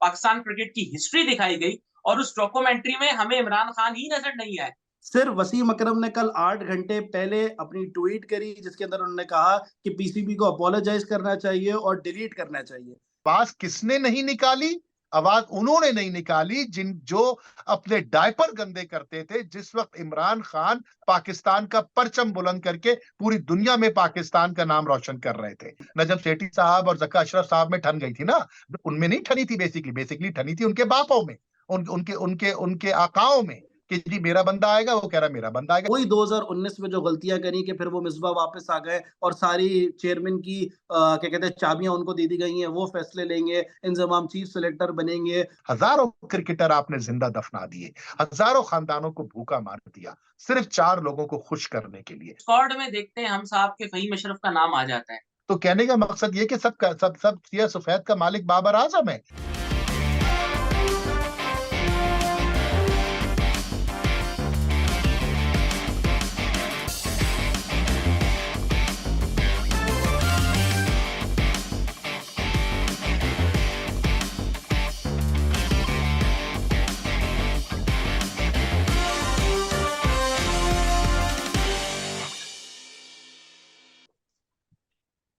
Pakistan cricket की history दिखाई गई और उस डॉक्यूमेंट्री में हमें इमरान खान ही नजर नहीं आए। सिर्फ वसीम अकरम ने कल 8 घंटे पहले अपनी ट्वीट करी जिसके अंदर उन्होंने कहा कि पीसीबी को अपोलोजाइज करना चाहिए और डिलीट करना चाहिए। आवाज किसने नहीं निकाली? आवाज उन्होंने नहीं निकाली जो अपने डायपर गंदे करते थे जिस वक्त इमरान खान पाकिस्तान का परचम बुलंद करके पूरी दुनिया में पाकिस्तान का नाम रोशन कर रहे थे। नजम सेठी साहब और जका अशरफ साहब में ठन गई थी ना, उनमें नहीं ठनी थी। बेसिकली ठनी थी उनके बापों में, उनके उनके उनके आकाओं में कि जी मेरा बंदा आएगा, वो कह रहा मेरा बंदा आएगा। वही 2019 में जो गलतियां करी कि फिर वो मिसबा वापस आ गए और सारी चेयरमैन की क्या कहते हैं चाबियां उनको दे दी गई हैं, वो फैसले लेंगे, इंजमाम चीफ सेलेक्टर बनेंगे। हजारों क्रिकेटर आपने जिंदा दफना दिए, हजारों खानदानों को भूखा मार दिया, सिर्फ 4 लोगों को खुश करने के लिए। स्क्वाड में देखते हैं हम साहब के फहीम अशरफ का नाम आ जाता है। तो कहने का मकसद ये कि सब सिया सफेद का मालिक बाबर आजम है।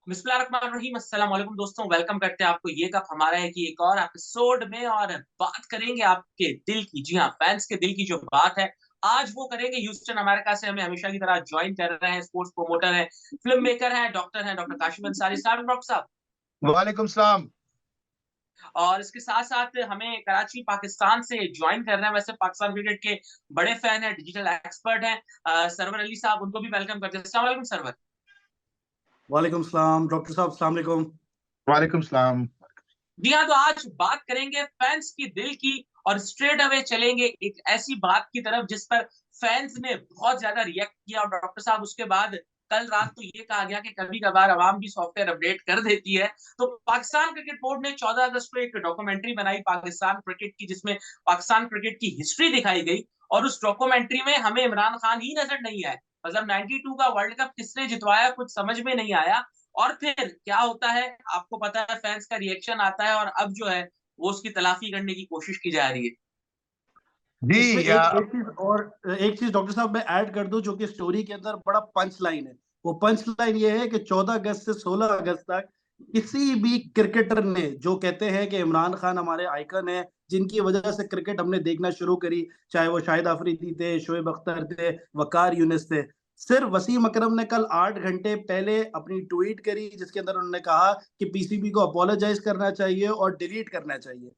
बिस्मिल्लाहिर्रहमानिर्रहीम, अस्सलाम वालेकुम दोस्तों, वेलकम करते हैं आपको ये कप हमारा है कि एक और एपिसोड में, और बात करेंगे आपके दिल की। जी हाँ, फैंस के दिल की जो बात है आज वो करेंगे। ह्यूस्टन अमेरिका से हमें हमेशा की तरह ज्वाइन कर रहे हैं, स्पोर्ट्स प्रोमोटर हैं, फिल्म मेकर हैं, डॉक्टर काशिफ अंसारी। सलाम डॉक्टर साहब। वालेकुम सलाम। और इसके साथ साथ हमें कराची पाकिस्तान से ज्वाइन कर रहे हैं, वैसे पाकिस्तान क्रिकेट के बड़े फैन है, डिजिटल एक्सपर्ट हैं, सरवर अली साहब, उनको भी वेलकम करते हैं। अस्सलाम वालेकुम सरवर। वालेकुम सलाम डॉक्टर साहब, अस्सलाम वालेकुम। वालेकुम सलाम। जी हाँ, तो आज बात करेंगे फैंस की दिल की, और स्ट्रेट अवे चलेंगे एक ऐसी बात की तरफ जिस पर फैंस ने बहुत ज्यादा रिएक्ट किया। और डॉक्टर साहब, उसके बाद कल रात तो ये कहा गया कि कभी कभार आवाम भी सॉफ्टवेयर अपडेट कर देती है। तो पाकिस्तान क्रिकेट बोर्ड ने 14 अगस्त को एक डॉक्यूमेंट्री बनाई पाकिस्तान क्रिकेट की, जिसमें पाकिस्तान क्रिकेट की हिस्ट्री दिखाई गई और उस डॉक्यूमेंट्री में हमें इमरान खान ही नजर नहीं आए। मतलब 92 का वर्ल्ड कप किसने जितवाया कुछ समझ में नहीं आया। और फिर क्या होता है आपको पता है, फैंस का रिएक्शन आता है और अब जो है वो उसकी तलाफी करने की कोशिश की जा रही है। इसमें जी एक चीज डॉक्टर साहब मैं ऐड कर दूं जो कि स्टोरी के अंदर बड़ा पंच लाइन है। वो पंच लाइन ये है कि 14 अगस्त से 16 अगस्त तक किसी भी क्रिकेटर ने जो कहते हैं कि इमरान खान हमारे आइकन है, जिनकी वजह से क्रिकेट हमने देखना शुरू करी, चाहे वो शाहिद अफरीदी थे, शोएब अख्तर थे, वकार यूनिस थे, सिर्फ वसीम अकरम ने कल 8 घंटे पहले अपनी ट्वीट करी जिसके अंदर उन्होंने कहा कि पीसीबी को अपोलोजाइज करना चाहिए और डिलीट करना चाहिए।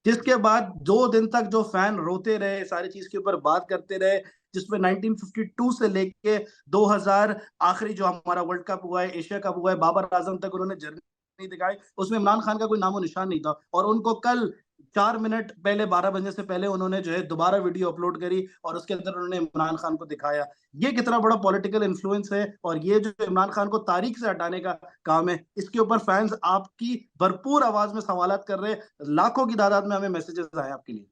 जिसके बाद 2 दिन तक जो फैन रोते रहे, सारी चीज के ऊपर बात करते रहे, जिसमें 1952 से लेके 2000 आखिरी जो हमारा वर्ल्ड कप हुआ है, एशिया कप हुआ है, बाबर आजम तक उन्होंने जर्नी दिखाई, उसमें इमरान खान का कोई नामो निशान नहीं था। और उनको कल 4 मिनट पहले, 12 बजे से पहले उन्होंने जो है दोबारा वीडियो अपलोड करी और उसके अंदर उन्होंने इमरान खान को दिखाया। ये कितना बड़ा पॉलिटिकल इन्फ्लुएंस है, और ये जो इमरान खान को तारीख से हटाने का काम है, इसके ऊपर फैंस आपकी भरपूर आवाज में सवालात कर रहे हैं। लाखों की तादाद में हमें मैसेजेस आए आपके लिए।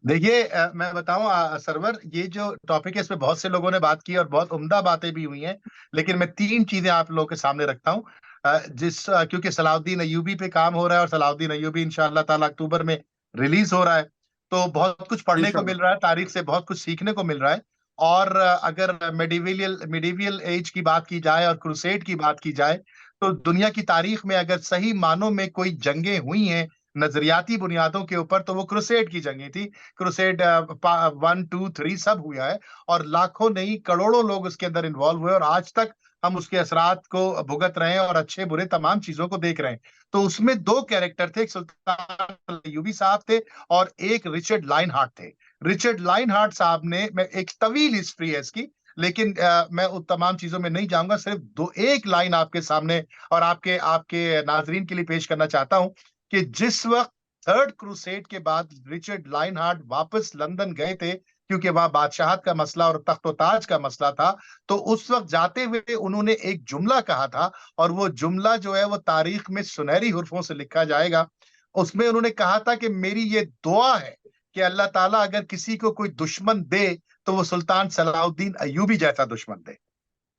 देखिए, मैं बताऊं सरवर, ये जो टॉपिक है इस पे बहुत से लोगों ने बात की और बहुत उम्दा बातें भी हुई हैं, लेकिन मैं 3 चीजें आप लोगों के सामने रखता हूं। क्योंकि सलाउद्दीन अय्यूबी पे काम हो रहा है और सलाउद्दीन अय्यूबी इंशाअल्लाह ताला अक्टूबर में रिलीज हो रहा है, तो बहुत कुछ पढ़ने को मिल रहा है, तारीख से बहुत कुछ सीखने को मिल रहा है। और अगर मिडीवियल एज की बात की जाए और क्रूसेड की बात की जाए, तो दुनिया की तारीख में अगर सही मानों में कोई जंगें हुई हैं नजरियाती बुनियादों के ऊपर, तो वो क्रूसेड की जंगें थी। क्रूसेड 1, 2, 3 सब हुआ है और लाखों नहीं करोड़ों लोग उसके अंदर इन्वॉल्व हुए और आज तक हम उसके असरात को भुगत रहे हैं और अच्छे बुरे तमाम चीजों को देख रहे हैं। तो उसमें 2 कैरेक्टर थे, एक सुल्तान अय्यूबी साहब थे और एक रिचर्ड लाइनहार्ट थे। रिचर्ड लाइनहार्ट साहब ने, मैं एक तवील हिस्ट्री है इसकी, लेकिन मैं उन तमाम चीजों में नहीं जाऊंगा, सिर्फ एक लाइन आपके सामने और आपके आपके नाजरीन के लिए पेश करना चाहता हूं कि जिस वक्त थर्ड क्रूसेड के बाद रिचर्ड लाइनहार्ट वापस लंदन गए थे, क्योंकि वहां बादशाहत का मसला और तख्त ताज का मसला था, तो उस वक्त जाते हुए उन्होंने एक जुमला कहा था और वो जुमला जो है वो तारीख में सुनहरी हुर्फों से लिखा जाएगा। उसमें उन्होंने कहा था कि मेरी ये दुआ है कि अल्लाह ताला अगर किसी को कोई दुश्मन दे तो वो सुल्तान सलाउद्दीन अय्यूबी जैसा दुश्मन दे।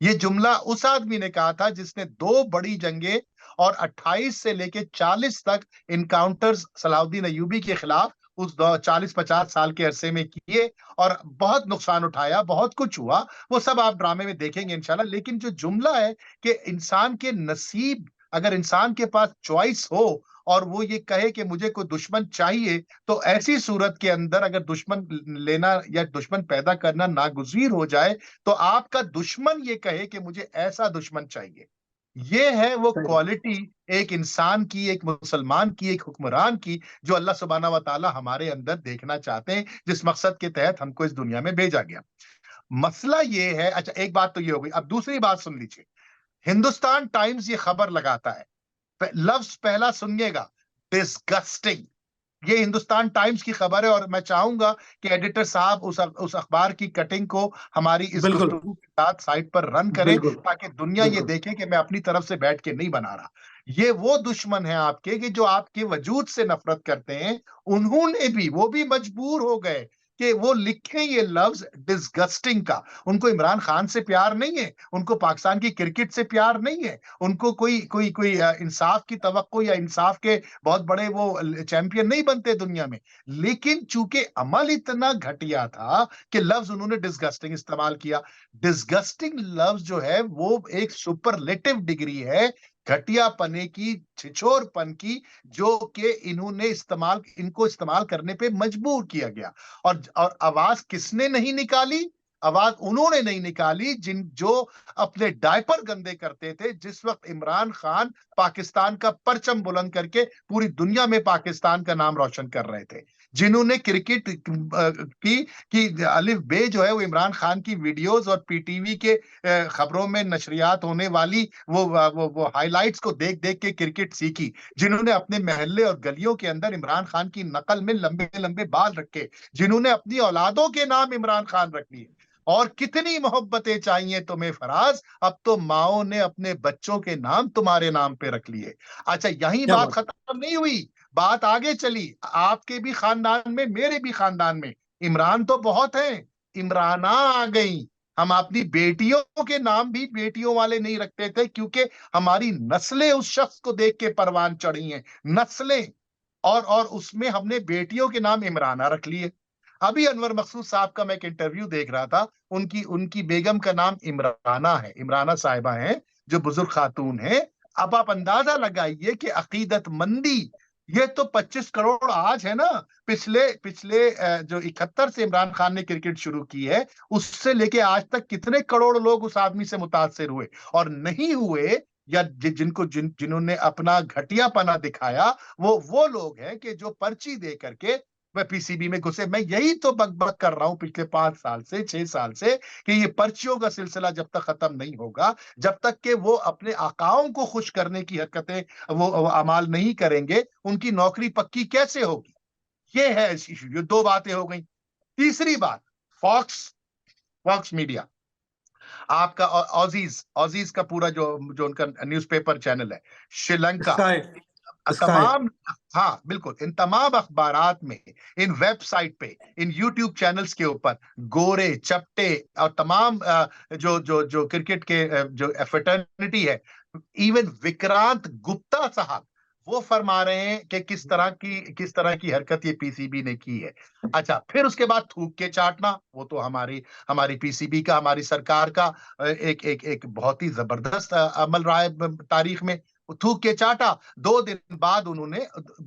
ये जुमला उस आदमी ने कहा था जिसने 2 बड़ी जंगें और 28 से लेके 40 तक इनकाउंटर्स सलाउद्दीन अय्यूबी के खिलाफ उस 40-50 साल के अरसे में किए और बहुत नुकसान उठाया, बहुत कुछ हुआ। वो सब आप ड्रामे में देखेंगे इंशाल्लाह। लेकिन जो जुमला है कि इंसान के नसीब, अगर इंसान के पास चॉइस हो और वो ये कहे कि मुझे कोई दुश्मन चाहिए, तो ऐसी सूरत के अंदर अगर दुश्मन लेना या दुश्मन पैदा करना नागुज़ीर हो जाए, तो आपका दुश्मन ये कहे कि मुझे ऐसा दुश्मन चाहिए। ये है वो सही। क्वालिटी एक इंसान की, एक मुसलमान की, एक हुक्मरान की, जो अल्लाह सुब्हानहू व तआला हमारे अंदर देखना चाहते हैं, जिस मकसद के तहत हमको इस दुनिया में भेजा गया। मसला ये है, अच्छा एक बात तो ये हो गई, अब दूसरी बात सुन लीजिए। हिंदुस्तान टाइम्स ये खबर लगाता है, लफ्ज पहला सुनिएगा, डिस्गस्टिंग। ये हिंदुस्तान टाइम्स की खबर है और मैं चाहूंगा कि एडिटर साहब उस अखबार की कटिंग को हमारी इस बिल्कुल गुफ्तगू के साथ साइट पर रन करें, बिल्कुल ताकि दुनिया ये बिल्कुल। देखे कि मैं अपनी तरफ से बैठ के नहीं बना रहा। ये वो दुश्मन है आपके कि जो आपके वजूद से नफरत करते हैं। उन्होंने भी, वो भी मजबूर हो गए कि वो लिखें ये लफ्ज डिस्गस्टिंग का। उनको इमरान खान से प्यार नहीं है, उनको पाकिस्तान की क्रिकेट से प्यार नहीं है, उनको कोई कोई कोई इंसाफ की तवक्को या इंसाफ के बहुत बड़े वो चैंपियन नहीं बनते दुनिया में। लेकिन चूंकि अमल इतना घटिया था कि लफ्ज उन्होंने डिस्गस्टिंग इस्तेमाल किया। डिस्गस्टिंग लफ्ज जो है वो एक सुपरलेटिव डिग्री है घटियापने की, छिछोरपन की, जो कि इनको इस्तेमाल करने पे मजबूर किया गया। और आवाज किसने नहीं निकाली? आवाज उन्होंने नहीं निकाली जो अपने डायपर गंदे करते थे जिस वक्त इमरान खान पाकिस्तान का परचम बुलंद करके पूरी दुनिया में पाकिस्तान का नाम रोशन कर रहे थे। जिन्होंने क्रिकेट की अलिफ बे जो है वो इमरान खान की वीडियोस और पीटीवी के खबरों में नशरियात होने वाली वो हाइलाइट्स को देख देख के क्रिकेट सीखी। जिन्होंने अपने महल्ले और गलियों के अंदर इमरान खान की नकल में लंबे लंबे बाल रखे, जिन्होंने अपनी औलादों के नाम इमरान खान रख लिए। और कितनी मोहब्बतें चाहिए तुम्हें फराज, अब तो माओ ने अपने बच्चों के नाम तुम्हारे नाम पे रख लिए। अच्छा, यही क्या बात बात। खत्म नहीं हुई, बात आगे चली। आपके भी खानदान में, मेरे भी खानदान में इमरान तो बहुत हैं, इमराना आ गई। हम अपनी बेटियों के नाम भी बेटियों वाले नहीं रखते थे, क्योंकि हमारी नस्लें उस शख्स को देख के परवान चढ़ी हैं, नस्लें। और उसमें हमने बेटियों के नाम इमराना रख लिए। अभी अनवर मकसूद साहब का मैं एक इंटरव्यू देख रहा था, उनकी उनकी बेगम का नाम इमराना है, इमराना साहिबा हैं, जो बुजुर्ग खातून है। अब आप अंदाजा लगाइए कि अकीदतमंदी, ये तो 25 करोड़ आज है ना, पिछले पिछले जो 71 से इमरान खान ने क्रिकेट शुरू की है, उससे लेके आज तक कितने करोड़ लोग उस आदमी से मुतासिर हुए और नहीं हुए, या जिन्होंने अपना घटियापना दिखाया, वो लोग हैं कि जो पर्ची दे करके वह पीसीबी में घुसे। मैं यही तो बकबक कर रहा हूं पिछले 5 साल से, 6 साल से, कि ये पर्चियों का सिलसिला जब तक खत्म नहीं होगा, जब तक कि वो अपने आकाओं को खुश करने की हरकतें वो अमाल नहीं करेंगे, उनकी नौकरी पक्की कैसे होगी? ये है इशू। ये 2 बातें हो गई। तीसरी बात, फॉक्स फॉक्स मीडिया, आपका ऑजीज ऑजीज का पूरा जो जो उनका न्यूज़पेपर चैनल है, श्रीलंका, स्काई। स्काई। तमाम, हाँ बिल्कुल, इन तमाम अखबारात में, इन वेबसाइट पे, इन यूट्यूब चैनल्स के ऊपर गोरे चपटे और तमाम जो जो जो क्रिकेट के जो फ्रेटर्निटी है, इवन विक्रांत गुप्ता साहब वो फरमा रहे हैं कि किस तरह की हरकत ये पीसीबी ने की है। अच्छा, फिर उसके बाद थूक के चाटना, वो तो हमारी हमारी पीसीबी का, हमारी सरकार का एक एक एक बहुत ही जबरदस्त अमल रहा है तारीख में। थूक के चाटा। 2 दिन बाद उन्होंने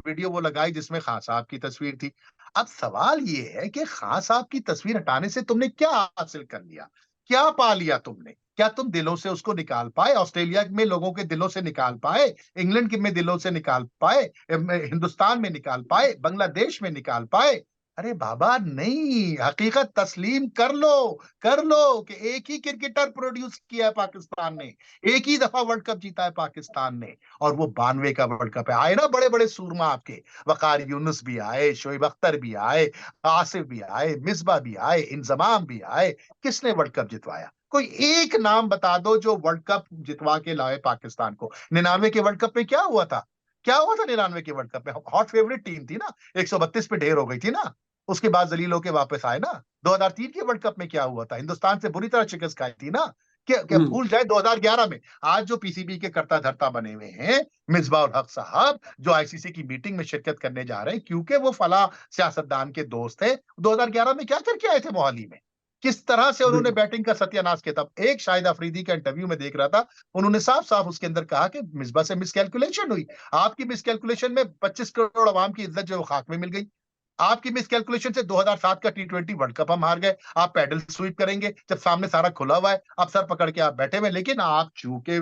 वीडियो वो लगाई जिसमें खान साहब की तस्वीर थी। अब सवाल ये है कि खान साहब की तस्वीर हटाने से तुमने क्या हासिल कर लिया, क्या पा लिया तुमने? क्या तुम दिलों से उसको निकाल पाए? ऑस्ट्रेलिया में लोगों के दिलों से निकाल पाए? इंग्लैंड के में दिलों से निकाल पाए? हिंदुस्तान में निकाल पाए? बांग्लादेश में निकाल पाए? अरे बाबा नहीं, हकीकत तस्लीम कर लो कि एक ही क्रिकेटर प्रोड्यूस किया है पाकिस्तान ने, एक ही दफा वर्ल्ड कप जीता है पाकिस्तान ने, और वो 92 का वर्ल्ड कप है। आए ना बड़े बड़े सूरमा आपके, वकार यूनुस भी आए, शोएब अख्तर भी आए, आसिफ भी आए, मिसबा भी आए, इंजमाम भी आए। किसने वर्ल्ड कप जितवाया? कोई एक नाम बता दो जो वर्ल्ड कप जितवा के लाए पाकिस्तान को। 99 के वर्ल्ड कप में क्या हुआ था? क्या हुआ था 99 के वर्ल्ड कप में? हॉट फेवरेट टीम थी ना, 132 पे ढेर हो गई थी ना, उसके बाद जलील होके वापस आए ना। 2003 के वर्ल्ड कप में क्या हुआ था? हिंदुस्तान से बुरी तरह शिकस्त खाई थी ना। क्या भूल जाए 2011 में आज जो पीसीबी के कर्ता धर्ता बने हुए हैं मिसबा उल हक साहब, जो आईसीसी की मीटिंग में शिरकत करने जा रहे हैं क्योंकि वो फला सियासतदान के दोस्त थे, 2011 में क्या करके आए थे मोहाली में, किस तरह से उन्होंने बैटिंग का सत्यानाश किया था। एक शाहिद अफरीदी का इंटरव्यू में देख रहा था, उन्होंने साफ साफ उसके अंदर कहा कि मिसबा से मिसकैलकुलेशन हुई, आपकी मिसकैलकुलेशन में 25 करोड़ आवाम की इज्जत जो है वो खाक में मिल गई, आपकी मिसकैलकुलेशन से 2007 का टी20 वर्ल्ड कप हम हार गए, आप पैडल स्वीप करेंगे जब सामने सारा खुला हुआ है, आप सर पकड़ के आप बैठे हुए, लेकिन आप चूंकि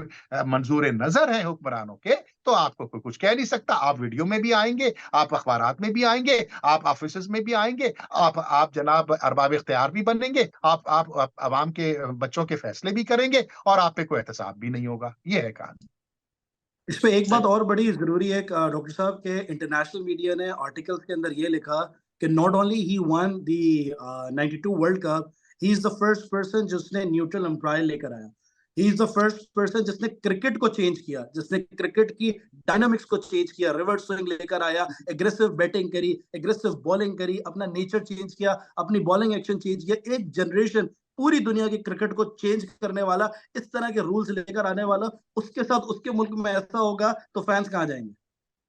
मंजूर नजर हैं हुक्मरानों के, तो आपको कोई कुछ कह नहीं सकता, आप वीडियो में भी आएंगे, आप अखबारात में भी आएंगे, आप ऑफिस में भी आएंगे, आप जनाब अरबाब इख्तियार भी बनेंगे, आप अवाम के बच्चों के फैसले भी करेंगे और आप पे कोई एहतसाब भी नहीं होगा। ये है कहानी। इस पे एक बात और बड़ी जरूरी है डॉक्टर साहब के इंटरनेशनल मीडिया ने आर्टिकल्स के अंदर ये लिखा कि not only he one the 92 world cup, he is the first person जिसने न्यूट्रल अंपायर लेकर आया, he is the first person जिसने क्रिकेट को चेंज किया, जिसने क्रिकेट की डायनामिक्स को चेंज किया, रिवर्स स्विंग लेकर आया, एग्रेसिव बैटिंग करी, एग्रेसिव बॉलिंग करी, अपना नेचर चेंज किया, अपनी बॉलिंग एक्शन चेंज किया, एक जनरेशन पूरी दुनिया की क्रिकेट को चेंज करने वाला, इस तरह के रूल्स लेकर आने वाला, उसके साथ उसके मुल्क में ऐसा होगा तो फैंस कहाँ जाएंगे?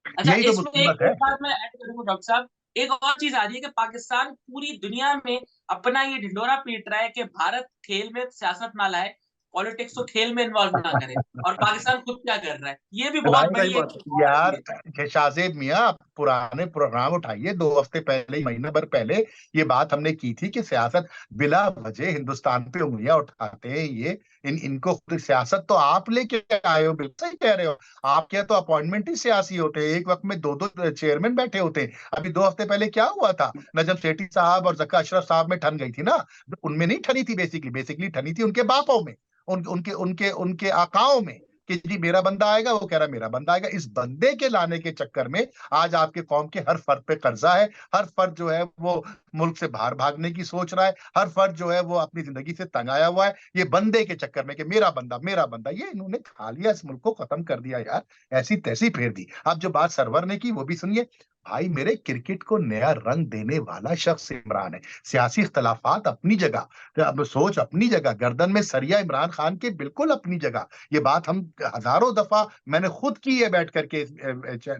अच्छा, यही तो इसमें मुसीबत है। एक बात मैं ऐड करूंगा डॉक्टर साहब, एक और चीज आ रही है कि पाकिस्तान पूरी दुनिया में अपना ये ढिंढोरा पीट रहा है कि भारत खेल में सियासत ना लाए, पॉलिटिक्स को खेल में इन्वॉल्व ना करे, और पाकिस्तान खुद क्या कर रहा है, ये भी बहुत भाई सही बड़ी एक बात है। यार शाहजेब मियां, आप पुराने प्रोग्राम उठाइए, 2 हफ्ते पहले, महीना भर पहले ये बात हमने की थी कि सियासत बिला वजह हिंदुस्तान पे उंगलियां उठाते हैं ये, इनको खुद सियासत तो आप लेके आए हो, बिल्कुल सही कह रहे हो, आपके तो अपॉइंटमेंट ही सियासी होते हैं, एक वक्त में 2-2 चेयरमैन बैठे होते हैं। अभी 2 हफ्ते पहले क्या हुआ था, नजम सेठी साहब और जक्का अशरफ साहब में ठन गई थी ना, उनमें नहीं ठनी थी, बेसिकली ठनी थी उनके बापों में, उनके उनके उनके आकाओं में, कि जी मेरा बंदा आएगा, वो कह रहा है मेरा बंदा आएगा। इस बंदे के लाने के चक्कर में आज आपके कौम के हर फर्द पे कर्जा है, हर फर्द जो है वो मुल्क से बाहर भागने की सोच रहा है, हर फर्द जो है वो अपनी जिंदगी से तंग आया हुआ है, ये बंदे के चक्कर में कि मेरा बंदा, ये इन्होंने खा लिया, इस मुल्क को खत्म कर दिया यार, ऐसी तैसी फेर दी। अब जो बात सरवर ने की वो भी सुनिए भाई, मेरे क्रिकेट को नया रंग देने वाला शख्स इमरान है। सियासी इख्तलाफात अपनी जगह, अब सोच अपनी जगह, गर्दन में सरिया इमरान खान के बिल्कुल अपनी जगह, ये बात हम हजारों दफा मैंने खुद की है बैठ करके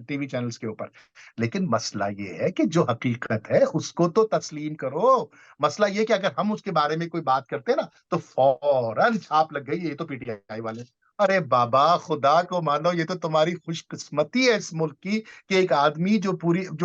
टीवी चैनल्स के ऊपर। लेकिन मसला ये है कि जो हकीकत है उसको तो तस्लीम करो। मसला ये कि अगर हम उसके बारे में कोई बात करते ना तो फौरन छाप लग गई, ये तो पीटीआई वाले। अरे बाबा, खुदा को मानो, ये तो तुम्हारी खुशकिस्मती है इस मुल्क की कि एक आदमी जो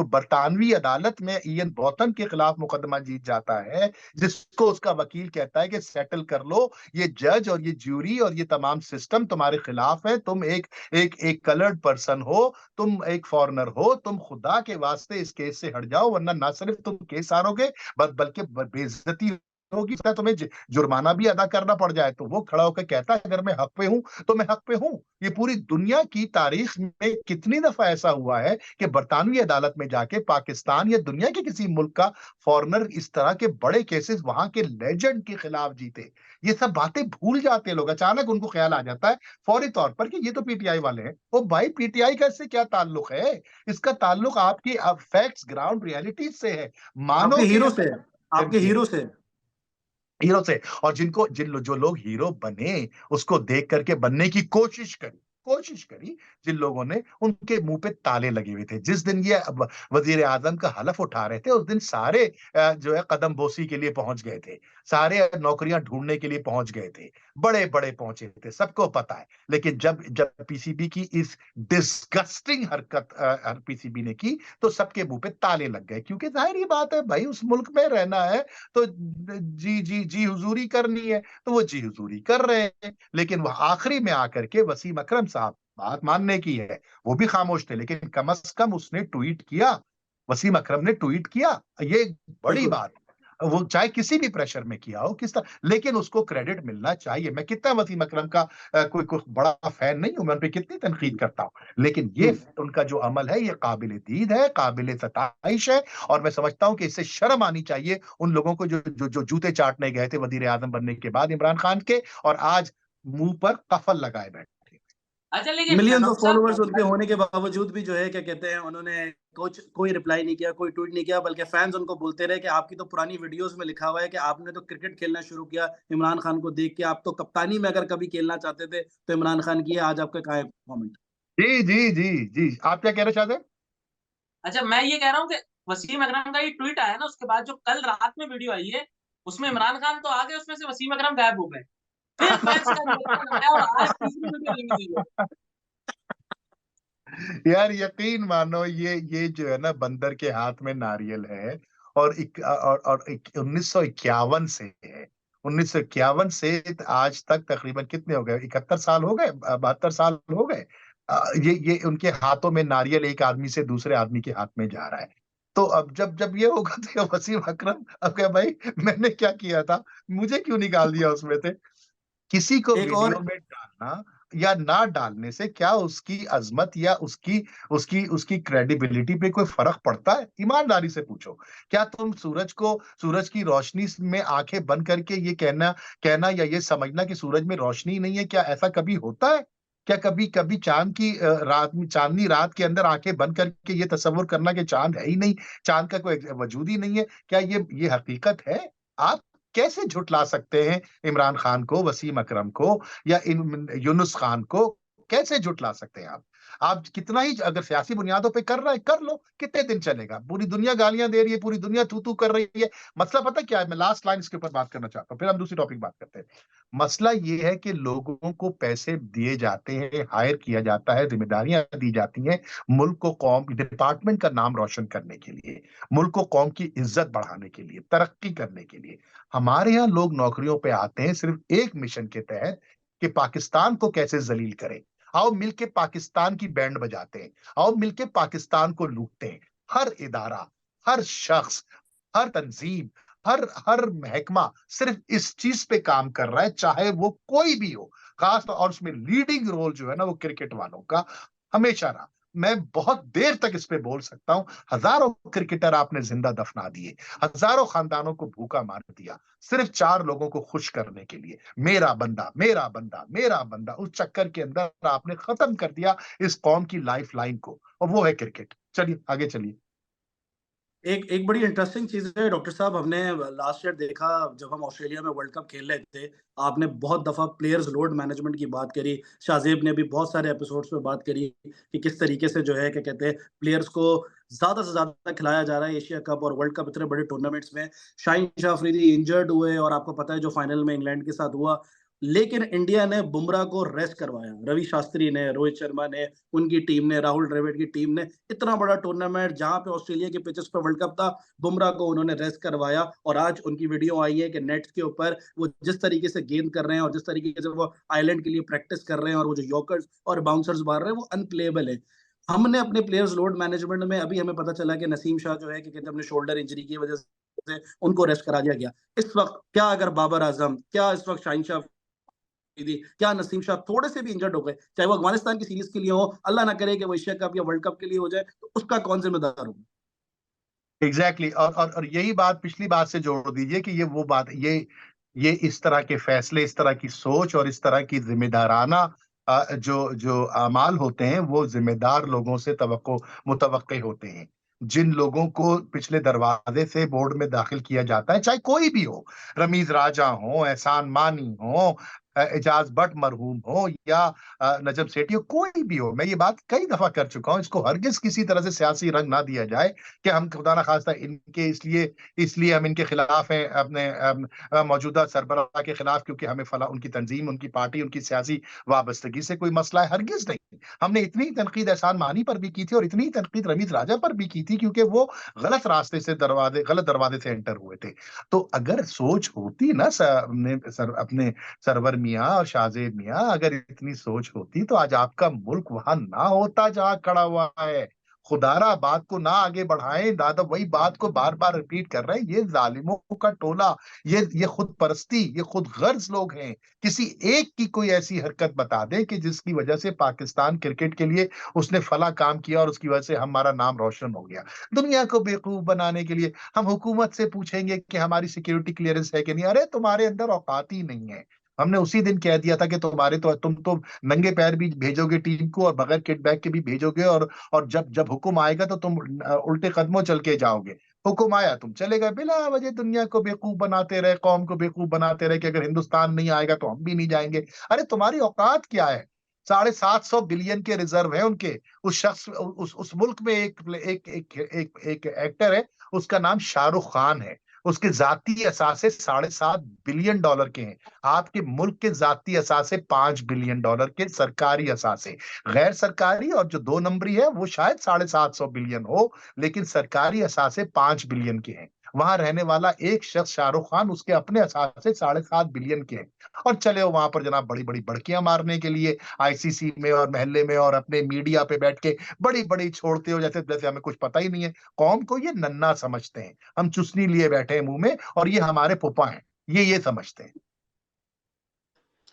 बरतानवी अदालत में इयन बॉटन के खिलाफ मुकदमा जीत जाता है, जिसको उसका वकील कहता है कि सेटल कर लो, ये जज और ये ज्यूरी और ये तमाम सिस्टम तुम्हारे खिलाफ है, तुम एक कलर्ड पर्सन हो, तुम एक फॉरेनर हो, तुम खुदा के वास्ते इस केस से हट जाओ, वरना ना सिर्फ तुम केस हारोगे बल्कि बेइज्जती होगी, तुम्हें जुर्माना भी अदा करना पड़ जाए। तो वो खड़ा होकर कहता है अगर मैं हक पे हूं तो मैं हक पे हूं। ये पूरी दुनिया की तारीख में कितनी दफा ऐसा हुआ है कि बरतानवी अदालत में जाके पाकिस्तान या दुनिया के किसी मुल्क का फॉरेनर इस तरह के बड़े केसेस वहां के लेजेंड के खिलाफ जीते। ये सब बातें भूल जाते हैं लोग, अचानक उनको ख्याल आ जाता है फौरी तौर पर कि ये तो पीटीआई वाले हैं। ओ भाई, पीटीआई का इससे क्या ताल्लुक है? इसका ताल्लुक आपकी फैक्ट्स, ग्राउंड रियलिटीज से है। मानो आपके कि हीरो से, आपके हीरो से। हीरो से, और जो लोग हीरो बने उसको देख करके बनने की कोशिश करी, जिन लोगों ने, उनके मुंह पे ताले लगे हुए थे। जिस दिन ये वजीर आजम का हलफ उठा रहे थे उस दिन सारे जो है कदम बोसी के लिए पहुंच गए थे, सारे नौकरियां ढूंढने के लिए पहुंच गए थे, बड़े बड़े पहुंचे थे, सबको पता है। लेकिन जब जब पीसीबी की इस डिस्गस्टिंग हरकत पीसीबी ने की तो सबके मुंह पे ताले लग गए, क्योंकि जाहिर ही बात है भाई, उस मुल्क में रहना है तो जी हुजूरी करनी है, तो वो जी हुजूरी कर रहे हैं। लेकिन वह आखिरी में आकर के वसीम अकरम साहब, बात मानने की है, वो भी खामोश थे, लेकिन कम से कम उसने ट्वीट किया, वसीम अकरम ने ट्वीट किया, ये बड़ी बिल्कुल। बात। वो चाहे किसी भी प्रेशर में किया हो, किस तरह, लेकिन उसको क्रेडिट मिलना चाहिए। मैं कितना वसीम अकरम का कोई बड़ा फैन नहीं हूं, मैं उन पे कितनी तनकीद करता हूं, लेकिन ये उनका जो अमल है ये काबिल दीद है, काबिल सताइश है। और मैं समझता हूं कि इससे शर्म आनी चाहिए उन लोगों को जो जूते चाटने गए थे वजीर आजम बनने के बाद इमरान खान के, और आज मुंह पर कफल लगाए बैठे। अच्छा लेकिन मिलियंस ऑफ डॉक्टर फॉलोअर्स साहब, उनके होने के बावजूद भी जो है क्या कहते हैं उन्होंने कुछ कोई रिप्लाई नहीं किया, कोई ट्वीट नहीं किया, बल्कि फैंस उनको बोलते रहे कि आपकी तो पुरानी वीडियोस में लिखा हुआ है कि आपने तो क्रिकेट खेलना शुरू किया इमरान खान को देख के, आप तो कप्तानी में अगर कभी खेलना चाहते थे तो इमरान खान की है, आज आपका कहाँ है कमेंट? जी जी जी जी, आप क्या कहना चाहते हैं? अच्छा मैं ये कह रहा हूँ कि वसीम अकरम का ये ट्वीट आया ना, उसके बाद जो कल रात में वीडियो आई है, उसमें इमरान खान तो आ गए, उसमें से वसीम अकरम गायब हो गए। फिर फैंस का रिएक्शन आया और आज तीसरी वीडियो रिलीज हुई है। यार यकीन मानो, ये जो है ना, बंदर के हाथ में नारियल है। और 1951 से है। 1951 से आज तक तकरीबन कितने हो गए, 71 साल हो गए, 72 साल हो गए। ये उनके हाथों में नारियल एक आदमी से दूसरे आदमी के हाथ में जा रहा है। तो अब जब जब ये होगा तो क्या वसीम अकरम अब क्या, भाई मैंने क्या किया था, मुझे क्यों निकाल दिया उसमें से? किसी को एक और वीडियो में डालना या ना डालने से क्या उसकी अजमत या उसकी उसकी उसकी क्रेडिबिलिटी पे कोई फर्क पड़ता है? ईमानदारी से पूछो। क्या तुम सूरज की रोशनी में आंखें बंद करके ये कहना कहना या ये समझना कि सूरज में रोशनी नहीं है, क्या ऐसा कभी होता है? क्या कभी कभी चांद की रात में, चांदनी रात के अंदर आंखें बंद करके ये तसव्वुर करना कि चांद है ही नहीं, चांद का कोई वजूद ही नहीं है, क्या ये हकीकत है? आप कैसे झुठला सकते हैं इमरान खान को, वसीम अकरम को या इन यूनुस खान को? कैसे झुठला सकते हैं आप? आप कितना ही अगर सियासी बुनियादों पे कर रहे हैं, कर लो, कितने दिन चलेगा? पूरी दुनिया गालियां दे रही है, पूरी दुनिया तू-तू कर रही है। मसला पता क्या है? मैं लास्ट लाइन इसके ऊपर बात करना चाहता हूँ, फिर हम दूसरी टॉपिक बात करते हैं। मसला ये है कि लोगों को पैसे दिए जाते हैं, हायर किया जाता है, ज़िम्मेदारियाँ दी जाती हैं, मुल्क को कौम डिपार्टमेंट का नाम रोशन करने के लिए, मुल्क को कौम की इज़्ज़त बढ़ाने के लिए, तरक्की करने के लिए। हमारे यहाँ लोग नौकरियों पे आते हैं सिर्फ एक मिशन के तहत कि पाकिस्तान को कैसे जलील करें। आओ मिलके पाकिस्तान की बैंड बजाते हैं, आओ मिलके पाकिस्तान को लूटते हैं। हर इदारा, हर शख्स, हर तंजीम, हर हर महकमा सिर्फ इस चीज पे काम कर रहा है, चाहे वो कोई भी हो। खास तौर और उसमें लीडिंग रोल जो है ना, वो क्रिकेट वालों का हमेशा रहा। मैं बहुत देर तक इस पे बोल सकता हूं। हजारों क्रिकेटर आपने जिंदा दफना दिए, हजारों खानदानों को भूखा मार दिया, सिर्फ 4 लोगों को खुश करने के लिए। मेरा बंदा, मेरा बंदा, मेरा बंदा, उस चक्कर के अंदर आपने खत्म कर दिया इस कौम की लाइफ लाइन को, और वो है क्रिकेट। चलिए आगे चलिए। एक एक बड़ी इंटरेस्टिंग चीज़ है डॉक्टर साहब, हमने लास्ट ईयर देखा जब हम ऑस्ट्रेलिया में वर्ल्ड कप खेल रहे थे, आपने बहुत दफ़ा प्लेयर्स लोड मैनेजमेंट की बात करी, शाहज़ेब ने भी बहुत सारे एपिसोड्स में बात करी कि किस तरीके से जो है क्या कहते हैं प्लेयर्स को ज़्यादा से ज़्यादा खिलाया जा रहा है एशिया कप और वर्ल्ड कप इतने बड़े टूर्नामेंट्स में। शाहीन शाह अफरीदी इंजर्ड हुए और आपको पता है जो फाइनल में इंग्लैंड के साथ हुआ, लेकिन इंडिया ने बुमराह को रेस्ट करवाया। रवि शास्त्री ने, रोहित शर्मा ने, उनकी टीम ने, राहुल द्रविड़ की टीम ने इतना बड़ा टूर्नामेंट जहाँ पे ऑस्ट्रेलिया के पिचेस पे वर्ल्ड कप था, बुमराह को उन्होंने रेस्ट करवाया और आज उनकी वीडियो आई है कि नेट्स के ऊपर वो जिस तरीके से गेंद कर रहे हैं और जिस तरीके से वो आइलैंड के लिए प्रैक्टिस कर रहे हैं और वो जो यॉर्कर्स और बाउंसर्स मार रहे हैं वो अनप्लेएबल है। हमने अपने प्लेयर्स लोड मैनेजमेंट में अभी हमें पता चला कि नसीम शाह जो है कि कहते हैं अपने शोल्डर इंजरी की वजह से उनको रेस्ट करा दिया गया। इस वक्त क्या अगर बाबर आजम, क्या इस वक्त शाहीन शाह थी, क्या नसीम शाह थोड़े से भी इंजर्ड हो गए, चाहे वो अफगानिस्तान की सीरीज के लिए हो, अल्लाह ना करे कि वो एशिया कप या वर्ल्ड कप के लिए हो जाए, तो उसका कौन जिम्मेदार होगा? Exactly exactly। और यही बात पिछली बात से जोड़ दीजिए कि ये वो बात, ये इस तरह के फैसले, इस तरह की सोच और इस तरह की जिम्मेदाराना जो जो अमाल होते हैं, वो जिम्मेदार लोगों से तवक्को मुतवक्के होते हैं। जिन लोगों को पिछले दरवाजे से बोर्ड में दाखिल किया जाता है, चाहे कोई भी हो, रमीज राजा हो, एहसान मानी हो, एजाज बट मरहूम हो या नजम सेठी हो, कोई भी हो, मैं ये बात कई दफा कर चुका हूं। इसको हरगिज किसी तरह से सियासी रंग ना दिया जाए कि हम खुदा ना खास्ता इनके इसलिए इसलिए हम इनके खिलाफ हैं, अपने मौजूदा सरबराह के खिलाफ, क्योंकि हमें फला उनकी तंजीम, उनकी पार्टी, उनकी सियासी वाबस्तगी से कोई मसला है, हरगिज नहीं। हमने इतनी तनकीद एहसान मानी पर भी की थी और इतनी तनकीद रमीज राजा पर भी की थी, क्योंकि वो गलत दरवाजे से एंटर हुए थे। तो अगर सोच होती ना अपने सरवर मियाँ और शाहजेब मियाँ, अगर इतनी सोच होती तो आज आपका मुल्क वहां ना होता जहां खड़ा हुआ है। खुदारा बात को ना आगे बढ़ाएं, दादा वही बात को बार बार रिपीट कर रहे हैं। ये जालिमों का टोला, ये खुद परस्ती, ये खुद गर्ज लोग हैं। किसी एक की कोई ऐसी हरकत बता दे कि जिसकी वजह से पाकिस्तान क्रिकेट के लिए उसने फला काम किया और उसकी वजह से हमारा नाम रोशन हो गया। दुनिया को बेवकूफ बनाने के लिए हम हुकूमत से पूछेंगे कि हमारी सिक्योरिटी क्लियरेंस है कि नहीं। अरे तुम्हारे अंदर औकात ही नहीं है। हमने उसी दिन कह दिया था कि तुम तो नंगे पैर भी भेजोगे टीम को और बगैर किट बैग के भी भेजोगे, और जब जब हुक्म आएगा तो तुम उल्टे कदमों चल के जाओगे। हुक्म आया, तुम चले गए, बिना वजह दुनिया को बेवकूफ बनाते रहे, कौम को बेवकूफ बनाते रहे कि अगर हिंदुस्तान नहीं आएगा तो हम भी नहीं जाएंगे। अरे तुम्हारी औकात क्या है? 750 बिलियन के रिजर्व है उनके। उस शख्स उस मुल्क में एक एक्टर है, उसका नाम शाहरुख खान है। उसके जाती असासे $7.5 बिलियन के हैं। आपके मुल्क के जाती असासे $5 बिलियन के सरकारी असासे। गैर सरकारी और जो 2 नंबरी है वो शायद 750 बिलियन हो, लेकिन सरकारी असासे 5 बिलियन के हैं। वहां रहने वाला एक शख्स शाहरुख खान, उसके अपने असासे 7.5 बिलियन के हैं। और चले हो वहां पर जनाब बड़ी बड़ी बड़कियां मारने के लिए, आईसीसी में और मोहल्ले में और अपने मीडिया पे बैठ के बड़ी बड़ी छोड़ते हो, जैसे जैसे हमें कुछ पता ही नहीं है। कौम को ये नन्ना समझते हैं, हम चुस्नी लिए बैठे हैं मुंह में और ये हमारे फूफा हैं, ये समझते हैं।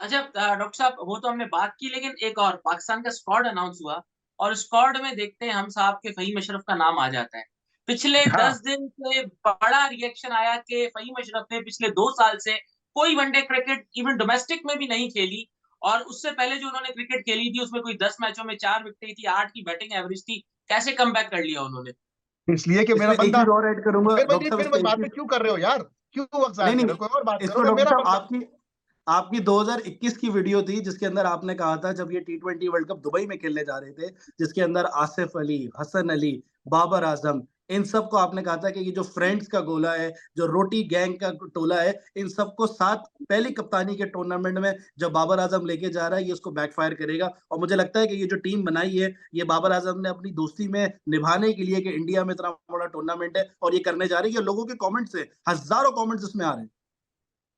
अच्छा डॉक्टर साहब, वो तो हमने बात की, लेकिन एक और पाकिस्तान का स्क्वाड अनाउंस हुआ और स्क्वाड में देखते हैं हम साहब के फहीम अशरफ का नाम आ जाता है। पिछले हाँ 10 दिन से बड़ा रिएक्शन आया कि फहीम अशरफ ने पिछले 2 साल से कोई वनडे क्रिकेट इवन डोमेस्टिक में भी नहीं खेली, और उससे पहले जो उन्होंने क्रिकेट खेली थी उसमें कोई 10 मैचों में 4 विकेटें थी, 8 की बैटिंग एवरेज थी। कैसे कम बैक कर लिया उन्होंने? इसलिए कि मेरा इसमें एक बंदा। चीज और ऐड करूंगा डॉक्टर साहब, फिर इसमें वही एक बात पे चीज। क्यों कर रहे हो यार? क्यों वक्त जाया नहीं कर नहीं, रहे हो? कोई और बात करो इसमें ना, डॉक्टर मेरा साहब बंदा। आपकी आपकी 2021 की वीडियो थी जिसके अंदर आपने कहा था, जब ये T20 वर्ल्ड कप दुबई में खेलने जा रहे थे, जिसके अंदर आसिफ अली, हसन अली, बाबर आजम, इन सबको आपने कहा था कि ये जो फ्रेंड्स का गोला है, जो रोटी गैंग का टोला है, इन सबको साथ पहली कप्तानी के टूर्नामेंट में जब बाबर आजम लेके जा रहा है, ये उसको बैकफायर करेगा। और मुझे लगता है कि ये जो टीम बनाई है, ये बाबर आजम ने अपनी दोस्ती में निभाने के लिए कि इंडिया में इतना बड़ा टूर्नामेंट है और ये करने जा रही है। लोगों के कमेंट्स है, हजारों कमेंट्स इसमें आ रहे हैं।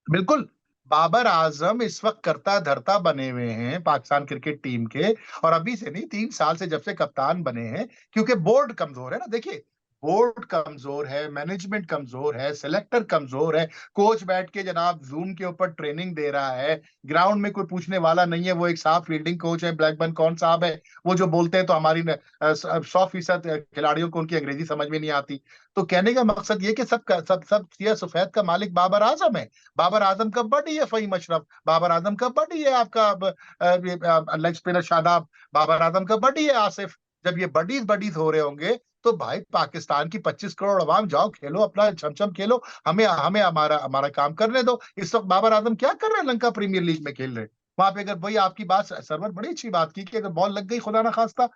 बिल्कुल। बाबर आजम इस वक्त करता धरता बने हुए हैं पाकिस्तान क्रिकेट टीम के, और अभी से नहीं, 3 साल से जब से कप्तान बने हैं। क्योंकि बोर्ड कमजोर है ना, देखिए, बोर्ड कमजोर है, मैनेजमेंट कमजोर है, सिलेक्टर कमजोर है। कोच बैठ के जनाब जूम के ऊपर ट्रेनिंग दे रहा है, ग्राउंड में कोई पूछने वाला नहीं है। वो एक साफ फील्डिंग कोच है, ब्लैकबर्न कौन साहब है, वो जो बोलते हैं तो हमारी 100% खिलाड़ियों को उनकी अंग्रेजी समझ में नहीं आती। तो कहने का मकसद ये कि सब सिया सफेद का मालिक बाबर आजम है। बाबर आजम का बड़ी है फहीम अशरफ, बाबर आजम का बड़ी है आपका लेग स्पिनर शादाब, बाबर आजम का बड़ी है आसिफ। जब ये बडीज बडीज हो रहे होंगे तो भाई पाकिस्तान की 25 करोड़ अवाम, जाओ खेलो अपना छमछम खेलो, हमें हमें हमारा हमारा काम करने दो। इस वक्त बाबर आजम क्या कर रहे हैं? लंका प्रीमियर लीग में खेल रहे हैं। वहां पे अगर वही आपकी बात सरवर बड़ी अच्छी बात की कि अगर बॉल लग गई खुदा ना खास्ता,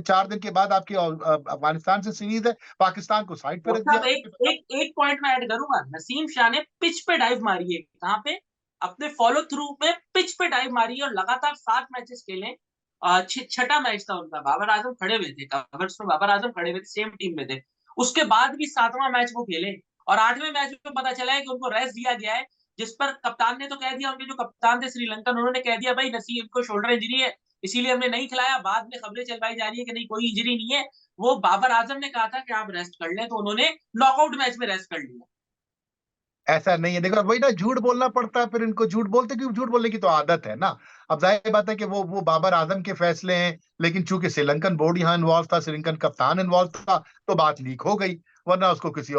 4 दिन के बाद आपकी अफगानिस्तान से सीरीज है, पाकिस्तान को साइड पे रख डॉक्टर दिया साहब, एक एक एक पॉइंट में ऐड करूंगा। नसीम शाह ने पिच पे डाइव मारी है, कहाँ पे? अपने फॉलो थ्रू में पिच पे डाइव मारी है और लगातार 7 मैचेस खेले। छठा मैच था उनका, बाबर आजम खड़े हुए थे कवर्स में, बाबर आजम खड़े हुए थे, सेम टीम में थे। उसके बाद भी 7वां मैच वो खेले और 8वें मैच में पता चला है कि उनको रेस्ट दिया गया है, जिस पर कप्तान ने तो कह दिया, उनके जो कप्तान थे श्रीलंकन, उन्होंने कह दिया भाई नसीम को शोल्डर इंजरी है, इसीलिए हमने नहीं खिलाया। बाद में खबरें चलवाई जा रही है कि नहीं, कोई इंजरी नहीं है। वो बाबर आजम ने कहा था कि आप रेस्ट कर लें, तो उन्होंने नॉकआउट मैच में रेस्ट कर लिया। ऐसा नहीं है। देखो वही ना, झूठ बोलना पड़ता है फिर इनको। झूठ बोलते क्यों? झूठ बोलने की तो आदत है ना। अब जाहिर बात है कि वो बाबर आजम के फैसले हैं, लेकिन चूंकि श्रीलंकन बोर्ड यहाँ इन्वॉल्व था, श्रीलंकन कप्तान इन्वॉल्व था, तो बात लीक हो गई। वरना उसको किसी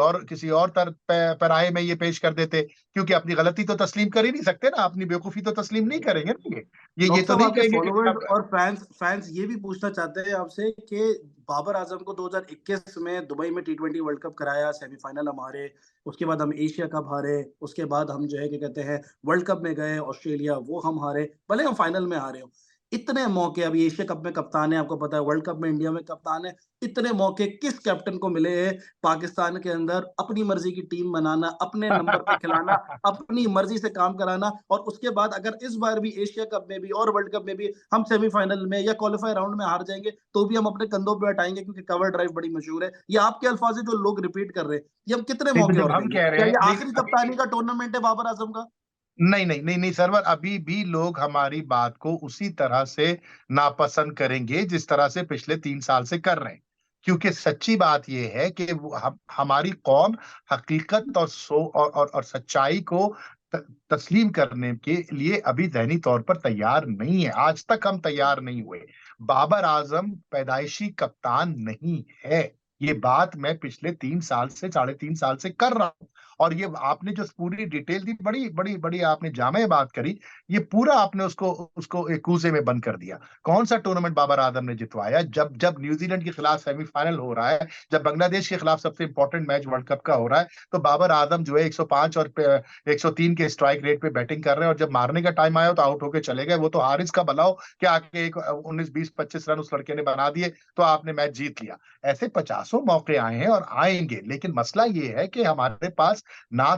और पैराए में ये पेश कर देते। क्योंकि अपनी गलती तो तस्लीम कर ही नहीं सकते ना, अपनी बेवकूफी तो तस्लीम नहीं करेंगे ना ये डॉक्टर तो साहब, नहीं आपके कहेंगे कि फॉलोअर्स जनाब। और फैंस फैंस ये भी पूछना चाहते हैं आपसे कि बाबर आजम को 2021 में दुबई में T20 वर्ल्ड कप कराया, सेमीफाइनल हम हारे, उसके बाद हम एशिया कप हारे, उसके बाद हम जो है क्या कहते हैं वर्ल्ड कप में गए ऑस्ट्रेलिया, वो हम हारे, भले हम फाइनल में हारे हो। इतने मौके, अभी एशिया कप में कप्तान है, आपको पता है वर्ल्ड कप में इंडिया में कप्तान है, इतने मौके किस कैप्टन को मिले हैं पाकिस्तान के अंदर अपनी मर्जी की टीम बनाना, अपने नंबर पे खिलाना, अपनी मर्जी से काम कराना, और उसके बाद अगर इस बार भी एशिया कप में भी और वर्ल्ड कप में भी हम सेमीफाइनल में या क्वालिफाई राउंड में हार जाएंगे, तो भी हम अपने कंधों पे उठाएंगे, क्योंकि कवर ड्राइव बड़ी मशहूर है। ये आपके अल्फाज है जो लोग रिपीट कर रहे हैं। ये हम कितने नहीं, तो मौके जब और हम देंगे? कह रहे क्या हैं, ये नहीं आखिरी अभी कप्तानी का टूर्नामेंट है बाबर आजम का? नहीं नहीं नहीं नहीं सरवर, अभी भी लोग हमारी बात को उसी तरह से नापसंद करेंगे जिस तरह से पिछले 3 साल से कर रहे हैं। क्योंकि सच्ची बात यह है कि हमारी कौम हकीकत और सच्चाई को तस्लीम करने के लिए अभी ज़हनी तौर पर तैयार नहीं है। आज तक हम तैयार नहीं हुए। बाबर आजम पैदाइशी कप्तान नहीं है। ये बात मैं पिछले 3 साल से 3.5 साल से कर रहा हूं। और ये आपने जो पूरी डिटेल दी, बड़ी बड़ी बड़ी आपने जामे बात करी, ये पूरा आपने उसको उसको एक कूजे में बंद कर दिया। कौन सा टूर्नामेंट बाबर आजम ने जितवाया? जब जब न्यूजीलैंड के खिलाफ सेमीफाइनल हो रहा है, जब बांग्लादेश के खिलाफ सबसे इंपॉर्टेंट मैच वर्ल्ड कप का हो रहा है, तो बाबर आजम जो है 105 और 103 के स्ट्राइक रेट पे बैटिंग कर रहे हैं, और जब मारने का टाइम आया तो आउट होके चले गए। वो तो हारिस का भला हो कि आके एक 19-20-25 रन उस लड़के ने बना दिए तो आपने मैच जीत लिया। ऐसे 50 मौके आए हैं और आएंगे, लेकिन मसला ये है कि हमारे पास ना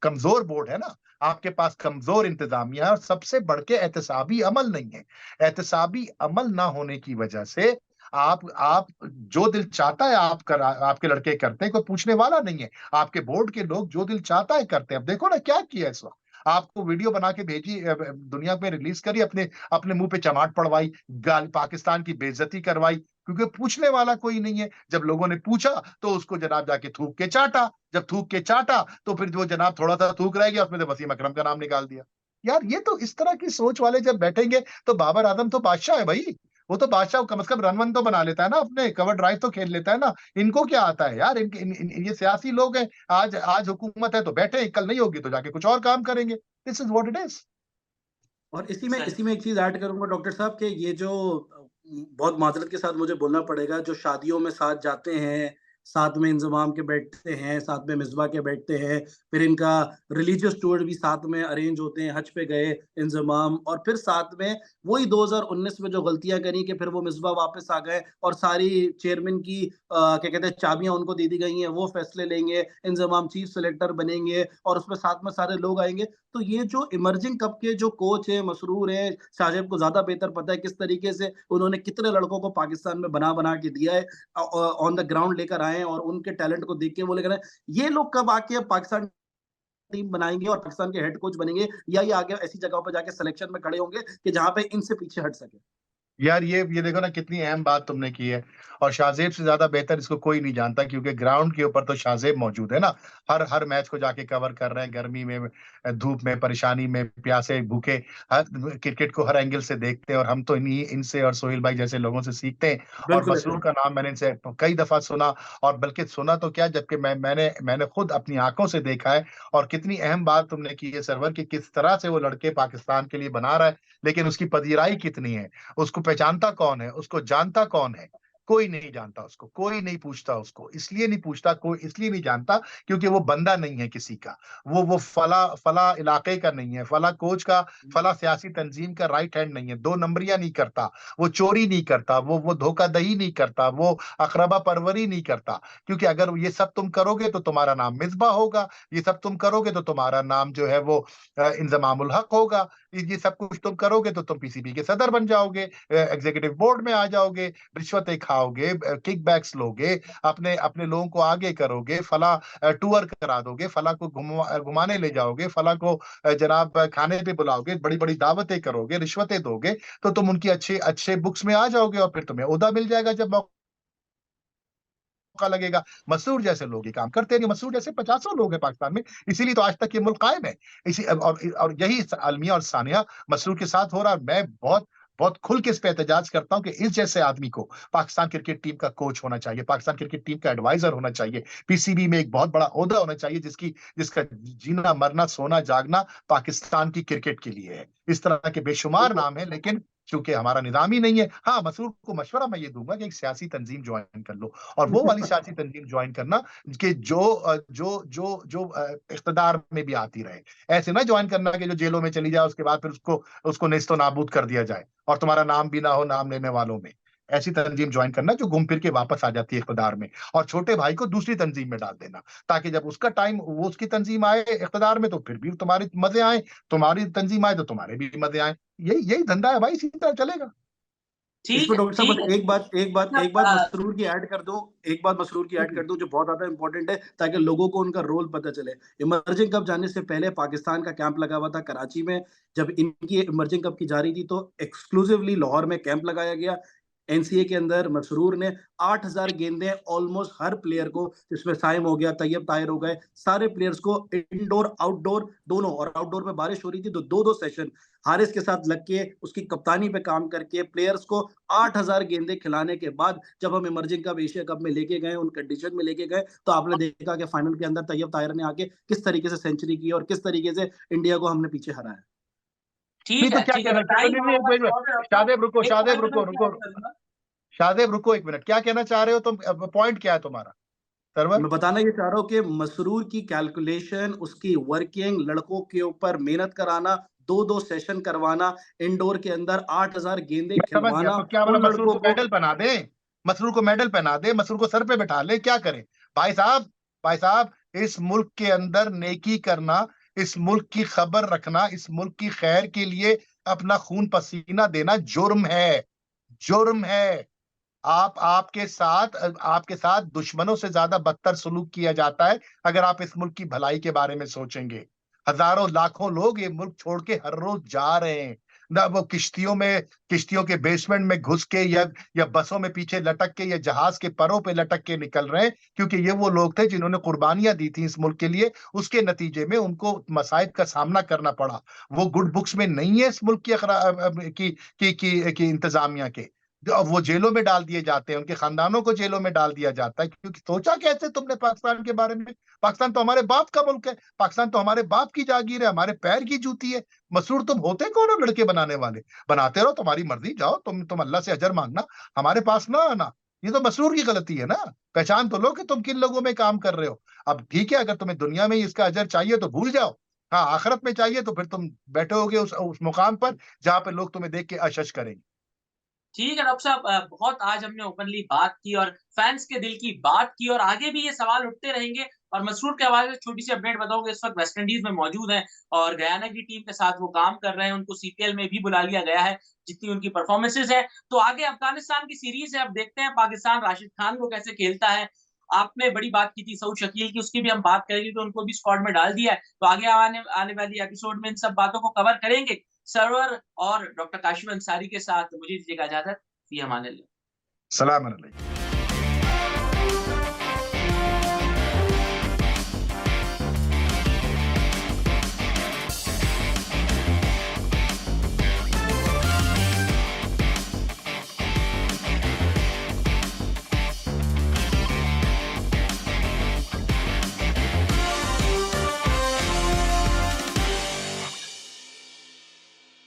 कमजोर बोर्ड है ना, आपके पास कमजोर इंतजामिया है, और सबसे बढ़ के एहतसाबी अमल नहीं है। एहतसाबी अमल ना होने की वजह से आप जो दिल चाहता है आप कर, आपके लड़के करते हैं, कोई पूछने वाला नहीं है। आपके बोर्ड के लोग जो दिल चाहता है करते हैं। अब देखो ना क्या किया इस वक्त, आपको वीडियो बना के भेजी, दुनिया पे रिलीज करी, अपने अपने मुंह पे चमाट पड़वाई, गाल पाकिस्तान की बेइज्जती करवाई, क्योंकि पूछने वाला कोई नहीं है। जब लोगों ने पूछा तो उसको जनाब जाके थूक के चाटा, जब थूक के चाटा तो फिर जो जनाब थोड़ा सा थूक रह गया, उसमें से वसीम अकरम का नाम निकाल दिया। यार ये तो इस तरह की सोच वाले जब बैठेंगे, तो बाबर आजम तो बादशाह है भाई, वो तो बादशाह कम से कम रन वन तो बना लेता है ना, अपने कवर ड्राइव तो खेल लेता है ना। इनको क्या आता है यार? ये सियासी लोग हैं, आज हुकूमत है तो बैठे, कल नहीं होगी तो जाके कुछ और काम करेंगे। This is what it is. और सही। इसी में एक चीज ऐड करूंगा डॉक्टर साहब कि ये जो बहुत माजरत के साथ मुझे बोलना पड़ेगा, जो शादियों में साथ जाते हैं, साथ में इंजमाम के बैठते हैं, साथ में मिसबा के बैठते हैं, फिर इनका रिलीजियस टूर भी साथ में अरेंज होते हैं, हज पे गए इंजमाम, और फिर साथ में वही 2019 में जो गलतियां करी कि फिर वो मिसबा वापस आ गए और सारी चेयरमैन की क्या कहते हैं चाबियां उनको दे दी गई हैं, वो फैसले लेंगे, इंजमाम चीफ सेलेक्टर बनेंगे और उसमें साथ में सारे लोग आएंगे। तो ये जो इमर्जिंग कप के जो कोच है, मसरूर है, शाहजेब को ज्यादा बेहतर पता है किस तरीके से उन्होंने कितने लड़कों को पाकिस्तान में बना बना के दिया है, ऑन द ग्राउंड लेकर आए और उनके टैलेंट को देख के वो लेकर आए। ये लोग कब आके अब पाकिस्तान टीम बनाएंगे और पाकिस्तान के हेड कोच बनेंगे, या ये आगे ऐसी जगहों पर जाके सिलेक्शन में खड़े होंगे कि जहां पे इनसे पीछे हट सके? यार ये देखो ना कितनी अहम बात तुमने की है, और शाहजेब से ज्यादा बेहतर इसको कोई नहीं जानता, क्योंकि ग्राउंड के ऊपर तो शाहजेब मौजूद है ना। हर हर मैच को जाके कवर कर रहे हैं, गर्मी में, धूप में, परेशानी में, प्यासे भूखे, हर क्रिकेट को हर एंगल से देखते हैं। और हम तो इन्हीं इनसे और सोहेल भाई जैसे लोगों से सीखते हैं। और बिल्कुल मसरूर ऐसा। का नाम मैंने इनसे कई दफा सुना, और बल्कि सुना तो क्या, जबकि मैंने खुद अपनी आंखों से देखा है। और कितनी अहम बात तुमने की है सरवर, कि किस तरह से वो लड़के पाकिस्तान के लिए बना रहा है, लेकिन उसकी पजीराई कितनी है, उसको पहचानता कौन है, उसको जानता कौन है? कोई नहीं जानता उसको, कोई नहीं पूछता उसको। इसलिए नहीं पूछता कोई, इसलिए नहीं जानता क्योंकि वो बंदा नहीं है किसी का। वो फला फला इलाके का नहीं है, फला कोच का, फला सियासी तंजीम का राइट हैंड नहीं है, दो नंबरियां नहीं करता, वो चोरी नहीं करता, वो धोखाधही नहीं करता, वो अकरबा परवरी नहीं करता। क्योंकि अगर ये सब तुम करोगे तो तुम्हारा नाम मिसबा होगा, ये सब तुम करोगे तो तुम्हारा नाम जो है वो इंजमामुल हक होगा, ये सब कुछ तुम करोगे तो तुम पीसीबी के सदर बन जाओगे, एग्जीक्यूटिव बोर्ड में आ जाओगे, रिश्वतें खाओगे, किकबैक्स लोगे, अपने अपने लोगों को आगे करोगे, फला टूर करा दोगे, फला को घुमाने ले जाओगे, फला को जनाब खाने पे बुलाओगे, बड़ी बड़ी दावतें करोगे, रिश्वतें दोगे, तो तुम उनकी अच्छे अच्छे बुक्स में आ जाओगे, और फिर तुम्हें ओहदा मिल जाएगा जब मौका लगेगा। मसूर जैसे लोग ये काम करते नहीं, मसूर जैसे 50 लोग हैं पाकिस्तान में, इसीलिए तो आज तक ये मुल्क कायम है। इसी और यही अलमिया और सानिया मसरूर के साथ हो रहा है। मैं बहुत बहुत खुल के इस पे एहतजाज करता हूं कि इस जैसे आदमी को पाकिस्तान क्रिकेट टीम का कोच होना चाहिए, पाकिस्तान क्रिकेट टीम का एडवाइजर होना चाहिए, पीसीबी में एक बहुत बड़ा ओहदा होना चाहिए, जिसका जीना मरना सोना जागना पाकिस्तान की क्रिकेट के लिए है। इस तरह के बेशुमार नाम है, लेकिन चूंकि हमारा निजाम ही नहीं है। हाँ, मसरूर को मशवरा मैं ये दूंगा कि एक सियासी तंजीम ज्वाइन कर लो, और वो वाली सियासी तंजीम ज्वाइन करना कि जो इख्तदार में भी आती रहे। ऐसे ना ज्वाइन करना कि जो जेलों में चली जाए, उसके बाद फिर उसको उसको नेस्तो नाबूद कर दिया जाए और तुम्हारा नाम भी ना हो नाम लेने वालों में। ऐसी तंजीम ज्वाइन करना जो घूम फिर के वापस आ जाती है इख्तदार में, और छोटे भाई को दूसरी तंजीम में डाल देना, ताकि जब उसका टाइम, वो उसकी तंजीम आए इख्तदार में, तो फिर भी तुम्हारे मजे आए, तुम्हारी तंजीम आए तो तुम्हारे भी मजे आए। यही यही धंधा है भाई, इसी तरह चलेगा। इसमें ठीक है, डॉक्टर साहब ठीक बस है। एक बात मसरूर की ऐड कर दूं, एक बात मसरूर की ऐड जी। कर दूं जो बहुत ज्यादा इंपॉर्टेंट है, ताकि लोगों को उनका रोल पता चले। इमर्जिंग कप जाने से पहले पाकिस्तान का कैंप लगा हुआ था कराची में। जब इनकी इमर्जिंग कप की जा रही थी तो एक्सक्लूसिवली लाहौर में कैंप लगाया गया। एनसीए के अंदर मसरूर ने 8,000 गेंदें ऑलमोस्ट हर प्लेयर को, जिसमें साइम हो गया, तैयब ताहिर हो गए, सारे प्लेयर्स को इंडोर आउटडोर दोनों, और आउटडोर में बारिश हो रही थी तो 2-2 सेशन हारिस के साथ लग के उसकी कप्तानी पे काम करके प्लेयर्स को 8,000 गेंदें खिलाने के बाद जब हम इमर्जिंग कप, एशिया कप में लेके गए, उन कंडीशन में लेके गए, तो आपने देखा कि फाइनल के अंदर तैयब ताहिर ने आके किस तरीके से सेंचुरी की और किस तरीके से इंडिया को हमने पीछे हराया। नहीं तो क्या कहना चाह रहे हो? एक मिनट शादेब रुको, शादेब रुको, शादेब रुको एक मिनट, क्या कहना चाह रहे हो तुम? पॉइंट क्या है तुम्हारा सरवर? मैं बताना ये चाह रहा हूँ कि मसरूर की कैलकुलेशन, उसकी वर्किंग, लड़कों के ऊपर मेहनत कराना, 2-2 सेशन करवाना, इंडोर के अंदर 8,000 गेंदें समझ गया। खिलवाना, तो क्या बोला, उन मसरूर लड़कों को को मेडल पहना दे, मसरूर को मेडल पहना दे, मसरूर को सर पे बैठा ले, क्या करे भाई साहब? भाई साहब, इस मुल्क के अंदर नेकी करना, इस मुल्क की खबर रखना, इस मुल्क की खैर के लिए अपना खून पसीना देना जुर्म है, जुर्म है। आपके साथ दुश्मनों से ज्यादा बदतर सलूक किया जाता है अगर आप इस मुल्क की भलाई के बारे में सोचेंगे। हजारों लाखों लोग ये मुल्क छोड़ के हर रोज जा रहे हैं ना, वो किश्तियों के बेसमेंट में घुस के या बसों में पीछे लटक के या जहाज के परों पे लटक के निकल रहे हैं, क्योंकि ये वो लोग थे जिन्होंने कुर्बानियां दी थी इस मुल्क के लिए। उसके नतीजे में उनको मसाइब का सामना करना पड़ा। वो गुड बुक्स में नहीं है इस मुल्क की इंतजामिया के। अब वो जेलों में डाल दिए जाते हैं, उनके खानदानों को जेलों में डाल दिया जाता है, क्योंकि सोचा कैसे तुमने पाकिस्तान के बारे में? पाकिस्तान तो हमारे बाप का मुल्क है, पाकिस्तान तो हमारे बाप की जागीर है, हमारे पैर की जूती है। मसरूर तुम होते कौन हो लड़के बनाने वाले? बनाते रहो, तुम्हारी मर्जी, जाओ तुम अल्लाह से अजर मांगना, हमारे पास ना आना। ये तो मसरूर की गलती है ना। पहचान तो लो कि तुम किन लोगों में काम कर रहे हो। अब ठीक है, अगर तुम्हें दुनिया में इसका अजर चाहिए तो भूल जाओ, हाँ आखिरत में चाहिए तो फिर तुम बैठे होगे उस मुकाम पर जहां पर लोग तुम्हें देख के अशश करेंगे। ठीक है डॉक्टर साहब, बहुत आज हमने ओपनली बात की और फैंस के दिल की बात की, और आगे भी ये सवाल उठते रहेंगे। और मसरूर के हवाले से छोटी सी अपडेट बताओगे, इस वक्त वेस्ट इंडीज में मौजूद हैं और गयाना की टीम के साथ वो काम कर रहे हैं, उनको सीपीएल में भी बुला लिया गया है जितनी उनकी परफॉर्मेंसेज है। तो आगे अफगानिस्तान की सीरीज है, अब देखते हैं पाकिस्तान राशिद खान को कैसे खेलता है। आपने बड़ी बात की थी सऊद शकील की, उसकी भी हम बात करेंगे, तो उनको भी स्क्वाड में डाल दिया है। तो आगे आने वाली एपिसोड में इन सब बातों को कवर करेंगे। सरवर और डॉक्टर काशिफ अंसारी के साथ मुझे दीजिएगा इजाजत। फी अमान अल्लाह। सलाम अलैकुम।